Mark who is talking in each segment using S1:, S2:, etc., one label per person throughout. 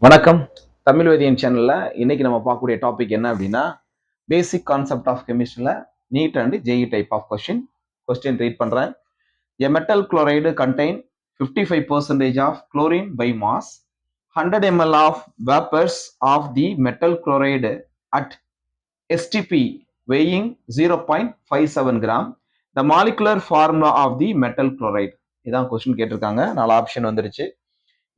S1: வணக்கம். தமிழ் வேதியன் சேனல்ல இன்னைக்கு நம்ம பார்க்கக்கூடிய டாபிக் என்ன அப்படின்னா பேசிக் கான்செப்ட் ஆஃப் கெமிஸ்ட்ரியில NEET and JEE type of question read பண்றேன். A metal chloride contain 55% of chlorine by mass. 100 ml of vapors of the metal chloride at STP weighing 0.57 gram. The molecular formula of the metal chloride. இதான் question கேட்டிருக்காங்க. 4 option வந்துருச்சு.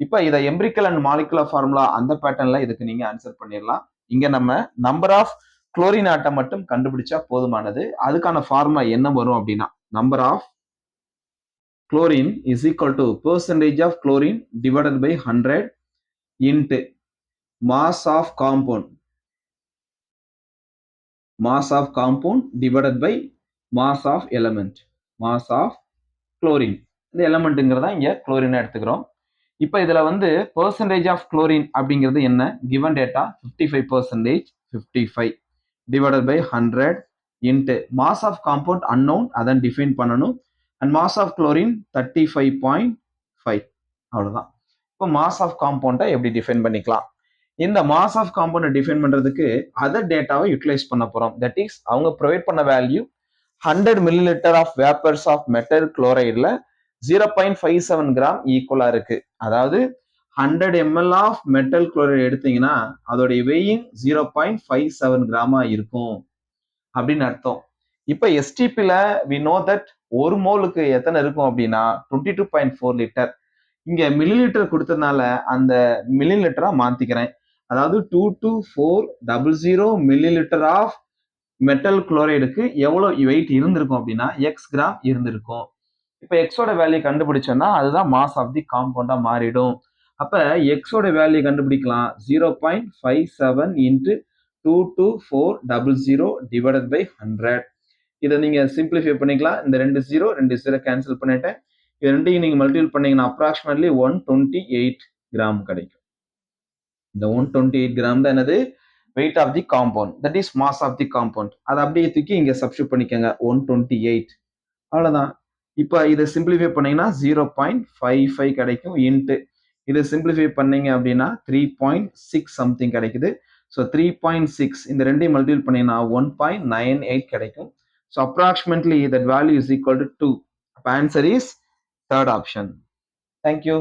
S1: இப்போ இதை empirical and molecular formula அந்த பேட்டர்ன்ல இதுக்கு நீங்க answer பண்ணிடலாம். இங்க நம்ம நம்பர் ஆஃப் குளோரின் ஆட்டம் மட்டும் கண்டுபிடிச்சா போதுமானது. அதுக்கான ஃபார்முலா என்ன வரும் அப்படின்னா number of chlorine is equal to percentage of chlorine divided by 100 into mass of compound divided by mass of element. Mass of chlorine இந்த எலமெண்ட்டுங்கிறதா இங்க குளோரின் எடுத்துக்கிறோம். இப்போ இதுல வந்து பெர்சன்டேஜ் ஆஃப் குளோரின் அப்படிங்கிறது என்ன? Given data 55%, 55 divided by 100 into mass of compound unknown, அதான் டிஃபைன் பண்ணணும். And mass of chlorine 35.5. அவ்வளவுதான். இப்போ மாஸ் ஆஃப் காம்பவுண்டை எப்படி டிஃபைன் பண்ணிக்கலாம்? இந்த மாஸ் ஆஃப் காம்பவுண்டை டிஃபைன் பண்றதுக்கு அதர் டேட்டாவை யூட்டிலைஸ் பண்ண போறோம். தட் இஸ் அவங்க ப்ரொவைட் பண்ண value 100 millilitre of vapours of metal குளோரைட்ல 0.57 கிராம் ஈக்குவலா இருக்கு. அதாவது 100 ml ஆஃப் மெட்டல் குளோரைடு எடுத்தீங்கன்னா அதோடைய வெயிங் 0.57 கிராமா இருக்கும் அப்படின்னு அர்த்தம். இப்ப எஸ்டிபில வி நோ தட் ஒரு மோலுக்கு எத்தனை இருக்கும் அப்படின்னா 22.4 லிட்டர். இங்க மில்லி லிட்டர் கொடுத்ததுனால அந்த மில்லி லிட்டரா மாத்திக்கிறேன். அதாவது 22400 மில்லி லிட்டர் ஆஃப் மெட்டல் குளோரைடுக்கு எவ்வளவு வெயிட் இருந்திருக்கும் அப்படின்னா எக்ஸ் கிராம் இருந்திருக்கும். இப்ப எக்ஸோட வேல்யூ கண்டுபிடிச்சோம்னா அதுதான் மாஸ் ஆஃப் தி காம்பவுண்டா மாறிடும். அப்ப எக்ஸோட வேல்யூ கண்டுபிடிக்கலாம் 0.57 இன்ட்டு 22400 டிவைடட் பை 100. இதை நீங்க சிம்பிளிஃபை பண்ணிக்கலாம். இந்த ரெண்டு ஜீரோ கேன்சல் பண்ணிட்டேன். இது ரெண்டையும் நீங்க மல்டிபிள் பண்ணீங்கன்னா அப்ராக்சிமேட்லி 128 கிராம் கிடைக்கும். இந்த 128 கிராம் தான் என்னது? Weight of the compound, that is mass of the compound. அதை அப்படியே தூக்கி இங்க சப்ஸ்டியூட் பண்ணிக்கோங்க 128. அவ்வளவுதான். இப்போ இதை சிம்பிளிஃபை பண்ணீங்கன்னா 0.55 கிடைக்கும் இன்ட்டு இதை சிம்பிளிஃபை பண்ணீங்க அப்படின்னா 3.6 சம்திங் கிடைக்குது. ஸோ 3.6 இந்த ரெண்டையும் மல்டிபிள் பண்ணீங்கன்னா 1.98 கிடைக்கும். So approximately that value is equal to 2. அப்போ answer is third option. Thank you.